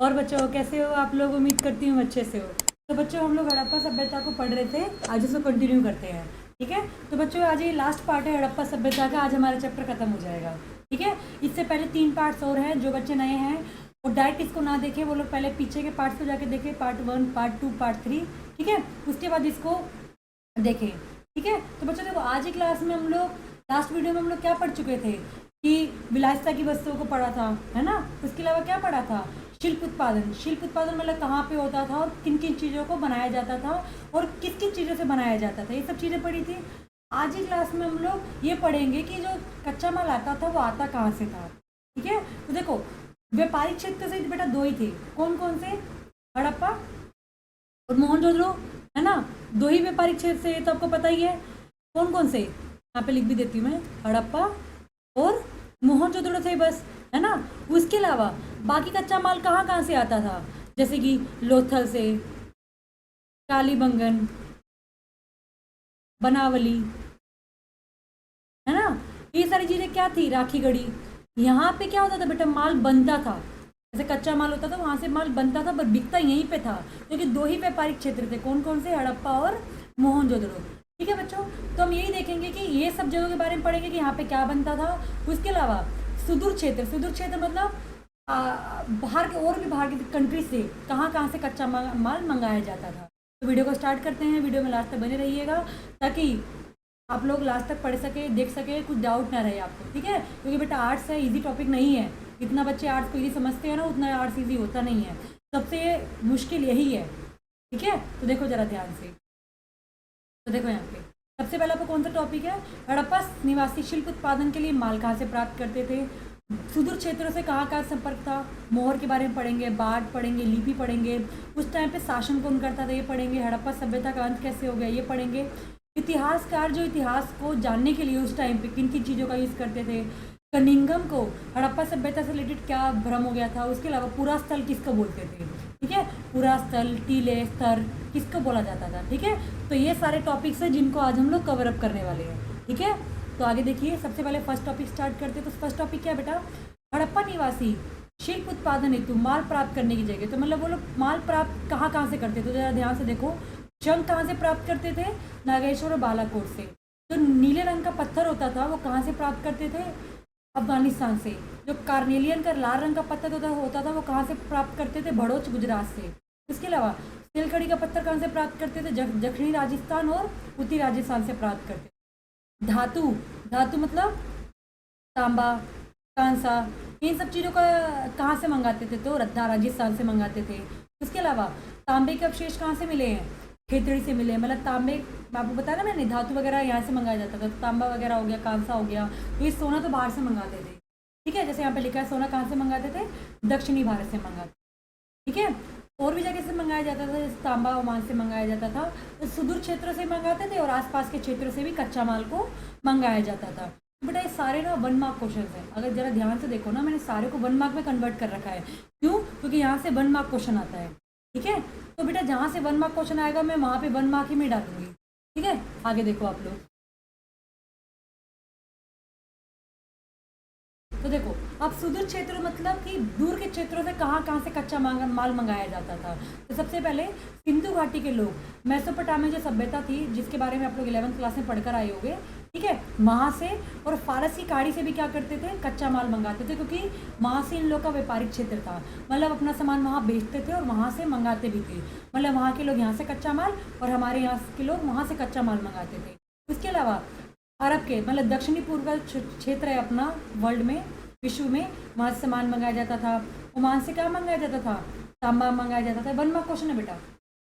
और बच्चों कैसे हो आप लोग? उम्मीद करती हूँ अच्छे से हो। तो बच्चों हम लोग हड़प्पा सभ्यता को पढ़ रहे थे, आज उसको कंटिन्यू करते हैं। ठीक है, तो बच्चों आज ये लास्ट पार्ट है हड़प्पा सभ्यता का, आज हमारा चैप्टर खत्म हो जाएगा। ठीक है, इससे पहले 3 पार्ट्स और हैं। जो बच्चे नए हैं वो डायरेक्ट इसको ना देखें, वो लोग पहले पीछे के पार्ट्स को जाके देखें, पार्ट 1, पार्ट 2, पार्ट 3। ठीक है, उसके बाद इसको देखें। ठीक है, तो बच्चों देखो आज की क्लास में हम लोग, लास्ट वीडियो में हम लोग क्या पढ़ चुके थे कि विलासिता की वस्तुओं को पढ़ा था, है ना। उसके अलावा क्या पढ़ा था? शिल्प उत्पादन। शिल्प उत्पादन मतलब कहाँ पे होता था और किन किन चीज़ों को बनाया जाता था और किस किस चीज़ों से बनाया जाता था, ये सब चीज़ें पढ़ी थी। आज की क्लास में हम लोग ये पढ़ेंगे कि जो कच्चा माल आता था वो आता कहाँ से था। ठीक है, तो देखो व्यापारिक क्षेत्र से बेटा दो ही थे, कौन कौन से? हड़प्पा और मोहनजोदड़ो, है ना। दो ही व्यापारिक क्षेत्र से, ये तो आपको पता ही है। कौन कौन से? यहाँ पे लिख भी देती हूँ मैं, हड़प्पा और मोहनजोदड़ो से बस, है ना। उसके अलावा बाकी कच्चा माल कहाँ कहाँ से आता था? जैसे कि लोथल से, कालीबंगन, बनावली, है ना। ये सारी चीज़ें क्या थी? राखी गढ़ी। यहाँ पे क्या होता था बेटा? माल बनता था, जैसे कच्चा माल होता था वहाँ से माल बनता था, पर बिकता यहीं पे था, क्योंकि दो ही व्यापारिक क्षेत्र थे। कौन कौन से? हड़प्पा और मोहनजोदड़ो। ठीक है बच्चों, तो हम यही देखेंगे कि ये सब जगहों के बारे में पढ़ेंगे कि यहाँ पे क्या बनता था। उसके अलावा सुदूर क्षेत्र, सुदूर क्षेत्र मतलब बाहर के, और भी बाहर की कंट्री से कहाँ कहाँ से कच्चा माल मंगाया जाता था। तो वीडियो को स्टार्ट करते हैं, वीडियो में लास्ट तक बने रहिएगा ताकि आप लोग लास्ट तक पढ़ सके, देख सके, कुछ डाउट ना रहे आपको। ठीक है, क्योंकि बेटा आर्ट्स है, इजी टॉपिक नहीं है। इतना बच्चे आर्ट्स को इजी समझते हैं ना, उतना आर्ट्स इजी होता नहीं है। सबसे मुश्किल यही है। ठीक है, तो देखो जरा ध्यान से। तो देखो यहाँ पे सबसे पहला आपको कौन सा टॉपिक है? हड़प्पा निवासी शिल्प उत्पादन के लिए माल कहाँ से प्राप्त करते थे, सुदूर क्षेत्रों से कहाँ कहाँ संपर्क था, मोहर के बारे में पढ़ेंगे, बाढ़ पढ़ेंगे, लिपि पढ़ेंगे, उस टाइम पे शासन कौन करता था ये पढ़ेंगे, हड़प्पा सभ्यता का अंत कैसे हो गया ये पढ़ेंगे। इतिहासकार जो इतिहास को जानने के लिए उस टाइम पे किन किन चीज़ों का यूज़ करते थे, कनिंगम को हड़प्पा सभ्यता से रिलेटेड क्या भ्रम हो गया था, उसके अलावा पूरा स्थल किसको बोलते थे। ठीक है, पूरा स्थल, टीले, स्तर किसको बोला जाता था। ठीक है, तो ये सारे टॉपिक्स हैं जिनको आज हम लोग कवर अप करने वाले हैं। ठीक है, तो आगे देखिए, सबसे पहले फर्स्ट टॉपिक स्टार्ट करते हैं। तो फर्स्ट टॉपिक क्या है बेटा? हड़प्पा निवासी शिल्प उत्पादन हेतु माल प्राप्त करने की जगह। तो मतलब वो लोग माल प्राप्त कहाँ कहाँ से करते थे, तो जरा ध्यान से देखो। शंख कहाँ से प्राप्त करते थे? नागेश्वर और बालाकोट से। जो नीले रंग का पत्थर होता था वो कहाँ से प्राप्त करते थे? अफगानिस्तान से। जो कार्नेलियन का लाल रंग का पत्थर होता था वो कहाँ से प्राप्त करते थे? भड़ोच, गुजरात से। इसके अलावा सिलकड़ी का पत्थर कहाँ से प्राप्त करते थे? दक्षिणी राजस्थान और उत्तरी राजस्थान से प्राप्त करते थे। धातु, धातु मतलब तांबा, कांसा, इन सब चीज़ों का कहाँ से मंगाते थे? तो रद्दा, राजस्थान से मंगाते थे। इसके अलावा तांबे के अवशेष कहाँ से मिले हैं? खेतड़ी से मिले हैं। मतलब तांबे, आपको बताया ना मैंने, धातु वगैरह यहाँ से मंगाया जाता था। तो तांबा वगैरह हो गया, कांसा हो गया। तो ये सोना तो बाहर से मंगाते थे। ठीक है, जैसे यहाँ पे लिखा है, सोना कहाँ से मंगाते थे? दक्षिणी भारत से मंगाते। ठीक है, और भी जगह से मंगाया जाता था, जैसे तांबा ओमान से मंगाया जाता था। तो सुदूर क्षेत्रों से मंगाते थे और आसपास के क्षेत्रों से भी कच्चा माल को मंगाया जाता था। बेटा ये सारे ना 1 मार्क क्वेश्चन हैं। अगर जरा ध्यान से देखो ना, मैंने सारे को 1 मार्क में कन्वर्ट कर रखा है। क्यों? क्योंकि यहाँ से 1 मार्क क्वेश्चन आता है। ठीक है, तो बेटा जहाँ से 1 मार्क क्वेश्चन आएगा मैं वहाँ पे 1 मार्क ही में डालूंगी। ठीक है, आगे देखो आप लोग। तो देखो, अब सुदूर क्षेत्र मतलब कि दूर के क्षेत्रों से कहाँ कहाँ से कच्चा माल मंगाया जाता था। तो सबसे पहले सिंधु घाटी के लोग, मेसोपोटामिया जो सभ्यता थी जिसके बारे में आप लोग 11वीं क्लास में पढ़कर आए होंगे। ठीक है, वहाँ से और फारस की खाड़ी से भी क्या करते थे? कच्चा माल मंगाते थे, क्योंकि वहाँ से इन लोग का व्यापारिक क्षेत्र था। मतलब अपना सामान वहाँ बेचते थे और वहाँ से मंगाते भी थे। मतलब वहाँ के लोग यहाँ से कच्चा माल और हमारे यहाँ के लोग वहाँ से कच्चा माल मंगाते थे। इसके अलावा अरब के, मतलब दक्षिणी पूर्व का क्षेत्र है अपना वर्ल्ड में, विश्व में, वहाँ से सामान मंगाया जाता था। ओमान से क्या मंगाया जाता था? तांबा मंगाया जाता था। 1 मार्क क्वेश्चन है बेटा।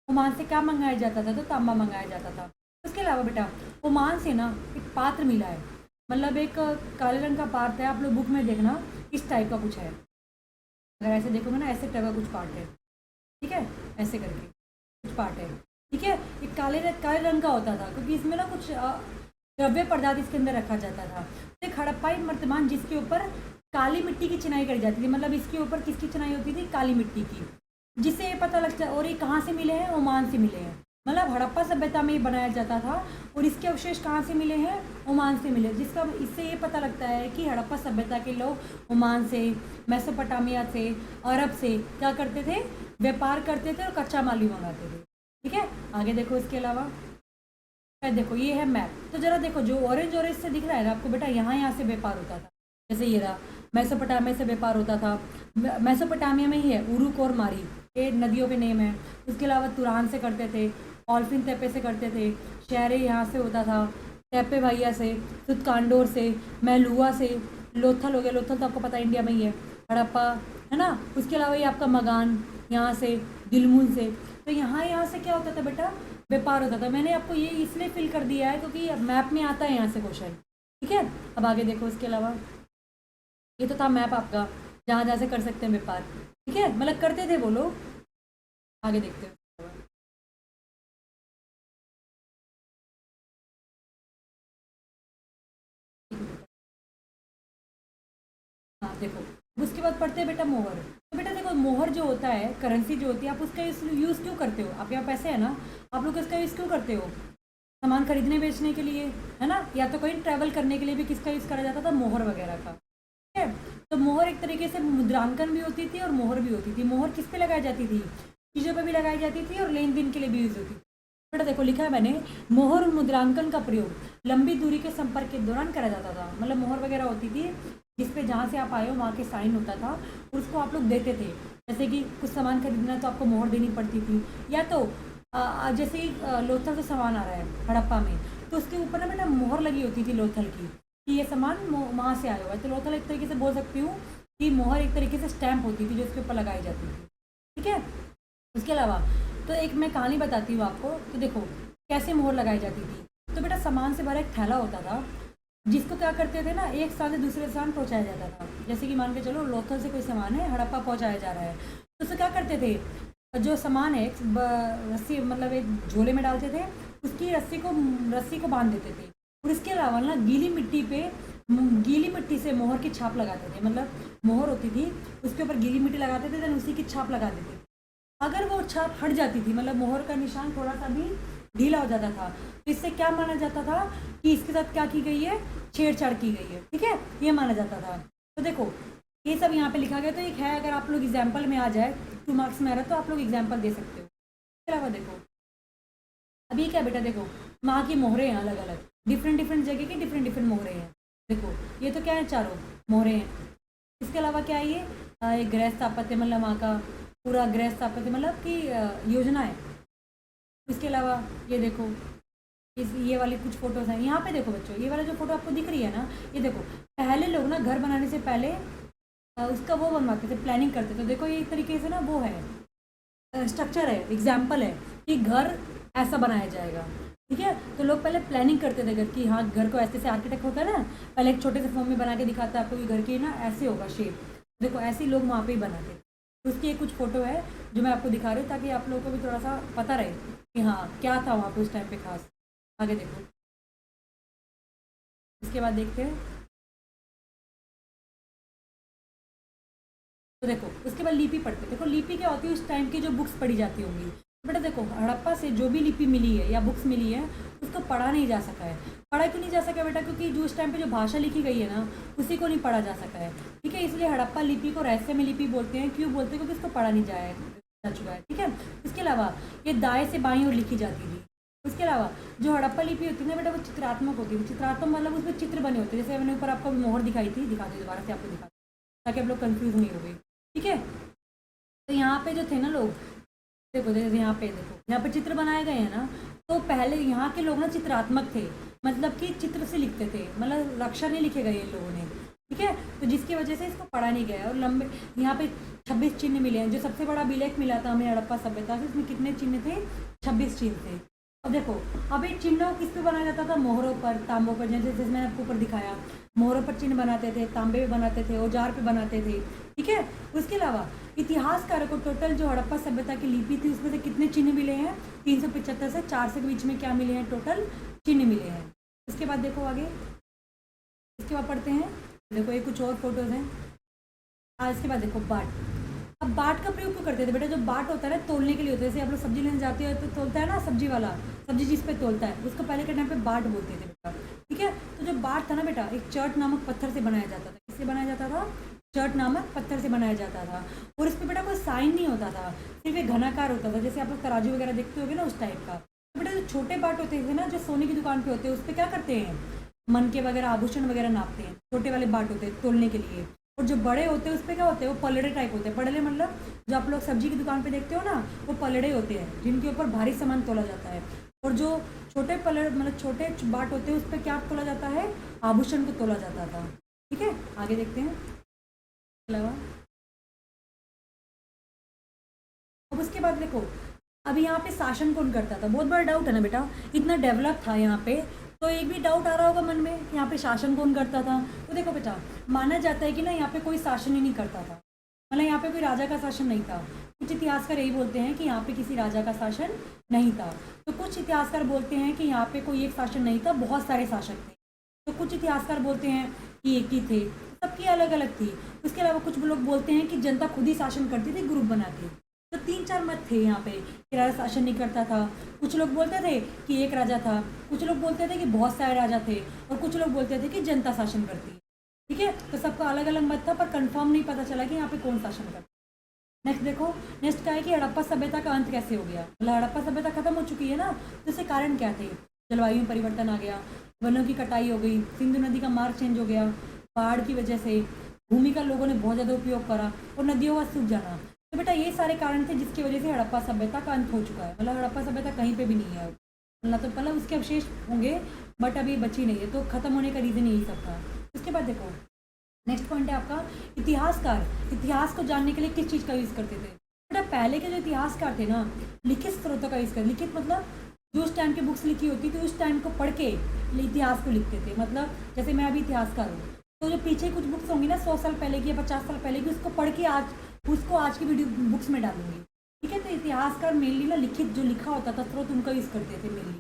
ओमान से क्या मंगाया जाता था? तो तांबा मंगाया जाता था। उसके अलावा बेटा ओमान से ना एक पात्र मिला है, मतलब एक काले रंग का पात्र है। आप लोग बुक में देखना इस टाइप का कुछ है। अगर ऐसे देखोगे ना, ऐसे टाइप का कुछ पार्ट है। ठीक है, ऐसे करके कुछ पार्ट है। ठीक है, ये काले रंग का होता था, क्योंकि इसमें ना कुछ द्रव्य पदार्थ इसके अंदर रखा जाता था। तो एक हड़प्पाई मर्तमान जिसके ऊपर काली मिट्टी की चिनाई करी जाती थी। मतलब इसके ऊपर किसकी चिनाई होती थी? काली मिट्टी की, जिससे ये पता लगता है। और ये कहाँ से मिले हैं? ओमान से मिले हैं। मतलब हड़प्पा सभ्यता में ही बनाया जाता था। और इसके अवशेष कहाँ से मिले हैं? ओमान से मिले, जिसका इससे ये पता लगता है कि हड़प्पा सभ्यता के लोग ओमान से, मेसोपोटामिया से, अरब से क्या करते थे? व्यापार करते थे और कच्चा माल भी मंगाते थे। ठीक है, आगे देखो। इसके अलावा देखो ये है मैप। तो जरा देखो, जो ऑरेंज ऑरेंज से दिख रहा है ना आपको बेटा, यहाँ से व्यापार होता था। जैसे ये रहा, मेसोपोटामिया से व्यापार होता था। मेसोपोटामिया में ही है उरुक और मारी, ये नदियों के नेम है। उसके अलावा तुरान से करते थे, ऑल्फिन तेपे से करते थे, शहरे यहाँ से होता था, तेपे भैया से, सुतकांडोर से, मेलुआ से, लोथल हो गया। लोथल तो आपको पता है इंडिया में ही है, हड़प्पा, है ना। उसके अलावा ये आपका मगान यहाँ से, दिलमुन से। तो यहाँ से क्या होता था बेटा? व्यापार होता था। मैंने आपको ये इसलिए फिल कर दिया है क्योंकि मैप में आता है यहाँ से क्वेश्चन। ठीक है, अब आगे देखो। इसके अलावा ये तो था मैप आपका, जहाँ जहाँ से कर सकते हैं व्यापार। ठीक है, मतलब करते थे वो लोग। आगे देखते हैं। हाँ देखो, उसके बाद पढ़ते हैं बेटा मोहर। तो बेटा देखो, मोहर जो होता है, करेंसी जो होती है, आप उसका यूज़ क्यों करते हो? आप यहाँ पैसे है ना, आप लोग इसका यूज़ क्यों करते हो? सामान खरीदने बेचने के लिए, है ना, या तो कहीं ट्रैवल करने के लिए भी किसका यूज़ करा जाता था? मोहर वगैरह का। ठीक है, तो मोहर एक तरीके से मुद्रांकन भी होती थी और मोहर भी होती थी। मोहर किस पे लगाई जाती थी? चीज़ों पे भी लगाई जाती थी और लेन देन के लिए भी यूज़ होती थी। बेटा देखो, लिखा है मैंने, मोहर और मुद्रांकन का प्रयोग लंबी दूरी के संपर्क के दौरान करा जाता था। मतलब मोहर वगैरह होती थी जिसपे जहाँ से आप आए हो वहाँ के साइन होता था और उसको आप लोग देते थे। जैसे कि कुछ सामान खरीदना तो आपको मोहर देनी पड़ती थी, या तो जैसे लोथल से सामान आ रहा है हड़प्पा में, तो उसके ऊपर ना बेटा मोहर लगी होती थी लोथल की, कि ये सामान वहाँ से आया हुआ है। तो लोथल एक तरीके से बोल सकती हूँ कि मोहर एक तरीके से स्टैंप होती थी जो उसके ऊपर लगाई जाती थी। ठीक है, उसके अलावा तो एक मैं कहानी बताती हूँ आपको। तो देखो कैसे मोहर लगाई जाती थी। तो बेटा सामान से भरा एक थैला होता था, जिसको क्या करते थे ना, एक स्थान से दूसरे स्थान पहुँचाया जाता था। जैसे कि मान के चलो लोथल से कोई सामान है हड़प्पा पहुँचाया जा रहा है, तो उसे क्या करते थे? जो सामान है रस्सी, मतलब एक झोले में डालते थे, उसकी रस्सी को बांध देते थे। और इसके अलावा ना गीली मिट्टी से मोहर की छाप लगाते थे। मतलब मोहर होती थी, उसके ऊपर गीली मिट्टी लगाते थे, देन उसी की छाप लगा देते थे। अगर वो छाप हट जाती थी, मतलब मोहर का निशान थोड़ा सा भी ढीला हो जाता था, तो इससे क्या माना जाता था कि इसके साथ क्या की गई है? छेड़छाड़ की गई है। ठीक है, ये माना जाता था। तो देखो ये सब यहाँ पे लिखा गया। तो एक है, अगर आप लोग एग्जाम्पल में आ जाए, 2 मार्क्स में आ रहा है, तो आप लोग एग्जाम्पल दे सकते हो। इसके अलावा देखो, अभी क्या बेटा, देखो वहाँ की मोहरें हैं अलग अलग, डिफरेंट डिफरेंट जगह की डिफरेंट डिफरेंट मोहरें हैं। देखो ये तो क्या है, चारों मोहरें हैं। इसके अलावा क्या है? ये गृह स्थापत्य, मतलब वहाँ का पूरा गृह स्थापत्य, मतलब कि योजना है। इसके अलावा ये देखो, ये वाली कुछ फोटोज हैं। यहाँ पे देखो बच्चों, ये वाला जो फोटो आपको दिख रही है ना, ये देखो, पहले लोग ना घर बनाने से पहले उसका वो बनवाते थे, प्लानिंग करते थे। तो देखो ये एक तरीके से ना वो है, स्ट्रक्चर है, एग्जाम्पल है कि घर ऐसा बनाया जाएगा। ठीक है, तो लोग पहले प्लानिंग करते थे घर की। हाँ, घर को ऐसे से आर्किटेक्ट होता है ना, पहले एक छोटे से फॉर्म में बना के दिखाता है आपको कि घर की ना ऐसे होगा शेप। देखो ऐसे ही लोग वहाँ पे ही बनाते। तो उसकी एक कुछ फोटो है जो मैं आपको दिखा रही हूँ, ताकि आप लोगों को भी थोड़ा सा पता रहे कि हाँ क्या था वहाँ पे उस टाइम पे खास। आगे देखो, इसके बाद देखते हैं। तो देखो उसके बाद लिपि पढ़ते। देखो लिपि क्या होती है? उस टाइम की जो बुक्स पढ़ी जाती होंगी। तो बेटा देखो, हड़प्पा से जो भी लिपि मिली है या बुक्स मिली है, उसको पढ़ा नहीं जा सका है। पढ़ा क्यों नहीं जा सका बेटा? क्योंकि जो उस टाइम पे जो भाषा लिखी गई है ना, उसी को नहीं पढ़ा जा सका है। ठीक है, इसलिए हड़प्पा लिपि को रहस्यमय लिपि बोलते हैं। क्यों बोलते हैं? क्योंकि इसको पढ़ा नहीं जा चुका है। ठीक है, इसके अलावा ये दाएं से बाईं ओर लिखी जाती थी। उसके अलावा जो हड़प्पा लिपि होती है ना बेटा, वो चित्रात्मक होती है। चित्रात्मक मतलब उसमें चित्र बने होते हैं। जैसे मैंने ऊपर आपको मोहर दिखाई थी, दिखा दी दोबारा से आपको दिखा, ताकि आप लोग कंफ्यूज नहीं हो गए। ठीक है, तो यहाँ पे जो थे ना लोग, देखो जैसे यहाँ पे देखो, यहाँ पे चित्र बनाए गए हैं ना, तो पहले यहाँ के लोग ना चित्रात्मक थे, मतलब कि चित्र से लिखते थे, मतलब अक्षर नहीं लिखे गए इन लोगों ने। ठीक है, तो जिसकी वजह से इसको पढ़ा नहीं गया। और लंबे यहाँ पे 26 चिन्ह मिले हैं। जो सबसे बड़ा अभिलेख मिला था हमें हड़प्पा सभ्यता से, इसमें कितने चिन्ह थे? 26 चिन्ह थे। अब देखो, अब एक चिन्ह किस पे बनाया जाता था? मोहरों पर, तांबों पर, जैसे मैंने आपको ऊपर दिखाया, मोहरों पर चिन्ह बनाते थे, तांबे पे बनाते थे, औजार पे बनाते थे। ठीक है, उसके अलावा इतिहासकारों को टोटल जो हड़प्पा सभ्यता की लिपि थी उसमें से कितने चिन्ह मिले हैं? 375 से 400 के बीच में क्या मिले हैं? टोटल चिन्ह मिले हैं। इसके बाद देखो आगे, इसके बाद पढ़ते हैं। देखो ये कुछ और फोटोज हैं। इसके बाद देखो बाढ़। अब बाट का प्रयोग क्यों करते थे बेटा? जो बाट होता है ना तोलने के लिए होता है, जैसे आप लोग सब्जी लेने जाते हो तो तोलता है ना सब्जी वाला, सब्जी जिस पे तोलता है उसको पहले के टाइम पे बाट बोलते थे बेटा। ठीक है, तो जो बाट था ना बेटा एक चर्ट नामक पत्थर से बनाया जाता था। किससे बनाया जाता था? चर्ट नामक पत्थर से बनाया जाता था। और इस पर बेटा कोई साइन नहीं होता था, सिर्फ एक घनाकार होता था, जैसे आप लोग तराजू वगैरह देखते होगे ना उस टाइप का। तो बेटा जो छोटे बाट होते थे ना, जो सोने की दुकान पे होते हैं, उस पर क्या करते हैं? मन के वगैरह आभूषण वगैरह नापते हैं। छोटे वाले बाट होते हैं तोलने के लिए। और जो बड़े होते हैं उस पर क्या होते हैं? वो पलड़े टाइप होते हैं। पलड़े मतलब जो आप लोग सब्जी की दुकान पे देखते हो ना, वो पलड़े होते हैं जिनके ऊपर भारी सामान तोला जाता है। और जो छोटे पलड़ मतलब छोटे बाट होते हैं उस पर क्या तोला जाता है? आभूषण को तोला जाता था। ठीक है, आगे देखते हैं। अलावा अब उसके बाद देखो, अब यहाँ पे शासन कौन करता था? बहुत बड़ा डाउट है ना बेटा, इतना डेवलप था यहाँ पे, तो एक भी डाउट आ रहा होगा मन में कि यहाँ पे शासन कौन करता था। तो देखो बेटा, माना जाता है कि ना यहाँ पे कोई शासन ही नहीं करता था, मतलब यहाँ पे कोई राजा का शासन नहीं था। कुछ इतिहासकार यही बोलते हैं कि यहाँ पे किसी राजा का शासन नहीं था। तो कुछ इतिहासकार बोलते हैं कि यहाँ पे कोई एक शासन नहीं था, बहुत सारे शासक थे। तो कुछ इतिहासकार बोलते हैं कि एक ही थे, सबकी अलग अलग थी। उसके अलावा कुछ लोग बोलते हैं कि जनता खुद ही शासन करती थी ग्रुप बना के। तो 3-4 मत थे यहाँ पे कि राजा शासन नहीं करता था। कुछ लोग बोलते थे कि एक राजा था, कुछ लोग बोलते थे कि बहुत सारे राजा थे, और कुछ लोग बोलते थे कि जनता शासन करती। ठीक है, तो सबका अलग अलग मत था, पर कंफर्म नहीं पता चला कि यहाँ पे कौन शासन करता। नेक्स्ट देखो, नेक्स्ट क्या है कि हड़प्पा सभ्यता का अंत कैसे हो गया? मतलब हड़प्पा सभ्यता खत्म हो चुकी है ना, तो इसके कारण क्या थे? जलवायु में परिवर्तन आ गया, वनों की कटाई हो गई, सिंधु नदी का मार्ग चेंज हो गया, बाढ़ की वजह से भूमि का लोगों ने बहुत ज़्यादा उपयोग करा, और नदियों का सूख जाना। तो बेटा ये सारे कारण थे जिसकी वजह से हड़प्पा सभ्यता का अंत हो चुका है। मतलब हड़प्पा सभ्यता कहीं पे भी नहीं है, मतलब उसके अवशेष होंगे बट अभी बची नहीं है, तो खत्म होने का रीज़न यही सब था। उसके बाद देखो, नेक्स्ट पॉइंट है आपका इतिहासकार इतिहास को जानने के लिए किस चीज़ का यूज़ करते थे? बेटा पहले के जो इतिहासकार थे ना, लिखित स्रोतों का यूज़ कर। लिखित मतलब जो उस टाइम की बुक्स लिखी होती थी उस टाइम को पढ़ के इतिहास को लिखते थे। मतलब जैसे मैं अभी इतिहासकार हूँ, तो जो पीछे कुछ बुक्स होंगी ना 100 साल पहले की या 50 साल पहले की, उसको पढ़ के आज की वीडियो बुक्स में डालूंगी। ठीक है, तो इतिहासकार मेनली ना लिखित जो लिखा होता था स्रोत उनका यूज़ करते थे मेनली।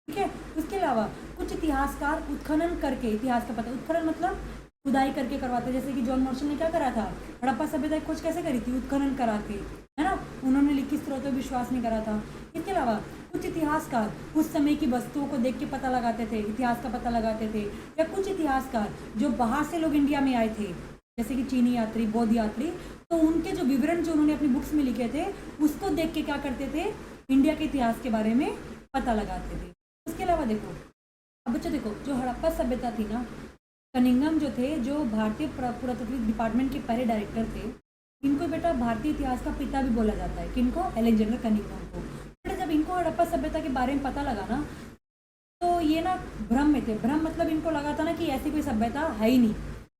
ठीक है, उसके अलावा कुछ इतिहासकार उत्खनन करके इतिहास का पता, उत्खनन मतलब खुदाई करके करवाते, जैसे कि जॉन मॉर्सन ने क्या करा था? हड़प्पा सभ्यता की खोज कैसे करी थी? उत्खनन करा के, है ना। उन्होंने लिखित स्रोतों पर विश्वास नहीं करा था। इसके अलावा कुछ इतिहासकार उस समय की वस्तुओं को देख के पता लगाते थे, इतिहास का पता लगाते थे। या कुछ इतिहासकार जो बाहर से लोग इंडिया में आए थे, जैसे कि चीनी यात्री, बौद्ध यात्री, तो उनके जो विवरण जो उन्होंने अपनी बुक्स में लिखे थे उसको देख के क्या करते थे? इंडिया के इतिहास के बारे में पता लगाते थे। उसके अलावा देखो, अब बच्चों देखो, जो हड़प्पा सभ्यता थी ना, कनिंघम जो थे, जो भारतीय पुरातत्व डिपार्टमेंट के पहले डायरेक्टर थे, इनको बेटा भारतीय इतिहास का पिता भी बोला जाता है। किनको? अलेक्जेंडर कनिंघम को। बेटा जब इनको हड़प्पा सभ्यता के बारे में पता लगा ना, तो ये ना भ्रम में थे। भ्रम मतलब इनको लगा था ना कि ऐसी कोई सभ्यता है ही नहीं,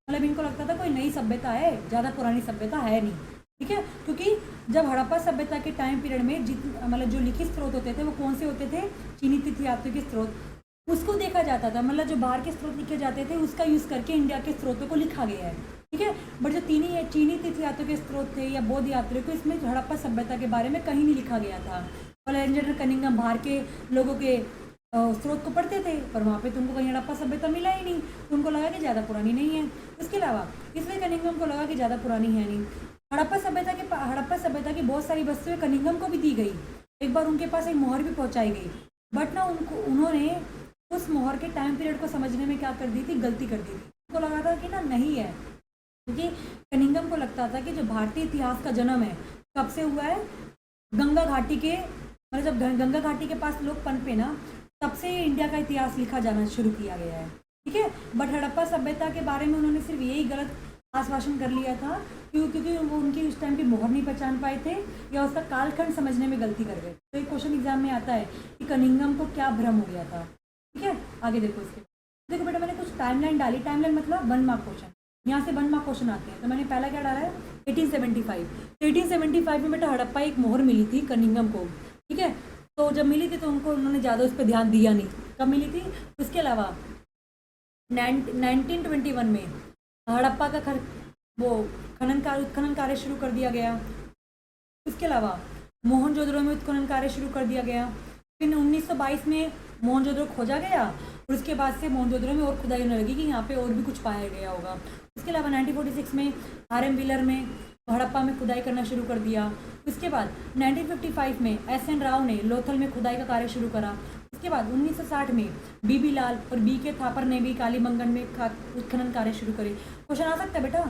मतलब इनको लगता था कोई नई सभ्यता है, ज़्यादा पुरानी सभ्यता है नहीं। ठीक है, क्योंकि जब हड़प्पा सभ्यता के टाइम पीरियड में मतलब जो लिखित स्रोत होते थे वो कौन से होते थे? चीनी तिथि यात्रियों के स्रोत, उसको देखा जाता था। मतलब जो बाहर के स्रोत लिखे जाते थे उसका यूज़ करके इंडिया के स्रोतों को लिखा गया है। ठीक है, बट जो चीनी तीर्थ यात्रियों के स्रोत थे या बौद्ध यात्रियों को, इसमें हड़प्पा सभ्यता के बारे में कहीं नहीं लिखा गया था। और अलेक्जेंडर कनिंघम बाहर के लोगों के स्रोत को पढ़ते थे, पर वहाँ पे तुमको कहीं हड़प्पा सभ्यता मिला ही नहीं, तो उनको लगा कि ज़्यादा पुरानी नहीं है। इसके अलावा इसलिए कनिंघम को लगा कि ज़्यादा पुरानी है नहीं। हड़प्पा सभ्यता की बहुत सारी वस्तुएं कनिंघम को भी दी गई। एक बार उनके पास एक मोहर भी पहुँचाई गई, बट ना उन्होंने उस मोहर के टाइम पीरियड को समझने में क्या कर दी थी? गलती कर दी थी। उनको लगा था कि ना नहीं है, क्योंकि कनिंघम को लगता था कि जो भारतीय इतिहास का जन्म है कब से हुआ है? गंगा घाटी के, मतलब जब गंगा घाटी के पास लोग पनपे ना, तब से इंडिया का इतिहास लिखा जाना शुरू किया गया है। ठीक है, बट हड़प्पा सभ्यता के बारे में उन्होंने सिर्फ यही गलत आश्वासन कर लिया था क्योंकि वो उनकी उस टाइम की मोहर नहीं पहचान पाए थे या उसका कालखंड समझने में गलती कर गए। तो एक क्वेश्चन एग्जाम में आता है कि कनिंघम को क्या भ्रम हो गया था। ठीक है, आगे देखो। इसके देखो बेटा, मैंने कुछ टाइमलाइन डाली। टाइमलाइन मतलब 1 मार्क क्वेश्चन, यहाँ से 1 मार्क क्वेश्चन आते हैं। तो मैंने पहला क्या डाला है? 1875। तो 1875 में बेटा हड़प्पा एक मोहर मिली थी कनिंघम को। ठीक है, तो जब मिली थी तो उन्होंने ज़्यादा उस पर ध्यान दिया नहीं। कब मिली थी? उसके अलावा 1921 में हड़प्पा का उत्खनन कार्य शुरू कर दिया गया। इसके अलावा मोहनजोदड़ो में उत्खनन कार्य शुरू कर दिया गया। फिर 1922 में मोहनजोदड़ो खोजा गया, और उसके बाद से मोहनजोदड़ो में और खुदाई होने लगी कि यहाँ पे और भी कुछ पाया गया होगा। उसके अलावा 1946 में RM व्हीलर में हड़प्पा में खुदाई करना शुरू कर दिया। उसके बाद 1955 में एस.एन. राव ने लोथल में खुदाई का कार्य शुरू करा। उसके बाद 1960 में बीबी लाल और बी.के. थापर ने भी कालीबंगन में उत्खनन कार्य शुरू करे। क्वेश्चन आ सकता है बेटा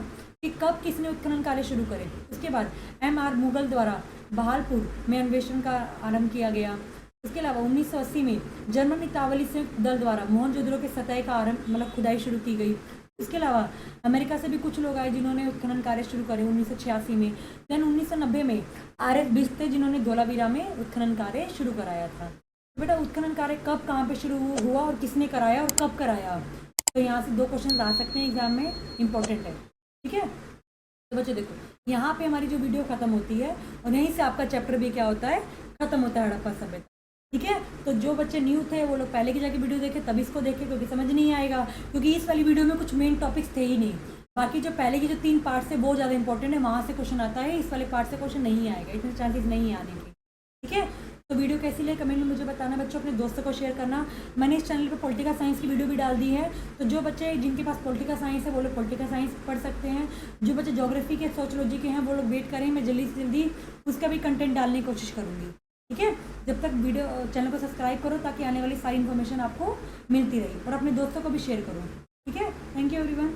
कि कब किसने उत्खनन कार्य शुरू करे। उसके बाद M.R. मुगल द्वारा बहालपुर में अन्वेषण का आरंभ किया गया। इसके अलावा 1980 में जर्मन मितावली संयुक्त दल द्वारा मोहनजोदड़ो के सतह का आरंभ मतलब खुदाई शुरू की गई। इसके अलावा अमेरिका से भी कुछ लोग आए जिन्होंने उत्खनन कार्य शुरू करे 1986 में। देन 1990 में R.S. बिस्ट थे जिन्होंने धोलावीरा में उत्खनन कार्य शुरू कराया था। बेटा उत्खनन कार्य कब कहाँ पे शुरू हुआ और किसने कराया और कब कराया, तो यहाँ से 2 क्वेश्चन आ सकते हैं एग्जाम में, इंपॉर्टेंट है। ठीक है, तो बच्चों देखो यहाँ पे हमारी जो वीडियो खत्म होती है और यहीं से आपका चैप्टर भी क्या होता है, खत्म होता है हड़प्पा सभ्यता। ठीक है, तो जो बच्चे न्यू थे वो लोग पहले की जाके वीडियो देखे तब इसको देखे, क्योंकि समझ नहीं आएगा, क्योंकि इस वाली वीडियो में कुछ मेन टॉपिक्स थे ही नहीं। बाकी जो पहले की जो 3 पार्ट्स है वो ज़्यादा इंपॉर्टेंट है, वहाँ से क्वेश्चन आता है, इस वाले पार्ट से क्वेश्चन नहीं आएगा, इतने चांसेस नहीं आने के। ठीक है, तो वीडियो कैसी लगे कमेंट में मुझे बताना बच्चों, अपने दोस्तों को शेयर करना। मैंने इस चैनल पे पॉलिटिकल साइंस की वीडियो भी डाल दी है, तो जो बच्चे जिनके पास पॉलिटिकल साइंस है वो लोग पॉलिटिकल साइंस पढ़ सकते हैं। जो बच्चे ज्योग्राफी के सोशियोलॉजी के हैं वो लोग वेट करें, मैं जल्दी से जल्दी उसका भी कंटेंट डालने की कोशिश करूँगी। ठीक है, जब तक वीडियो चैनल को सब्सक्राइब करो ताकि आने वाली सारी इन्फॉर्मेशन आपको मिलती रही, और अपने दोस्तों को भी शेयर करो। ठीक है, थैंक यू एवरीवन।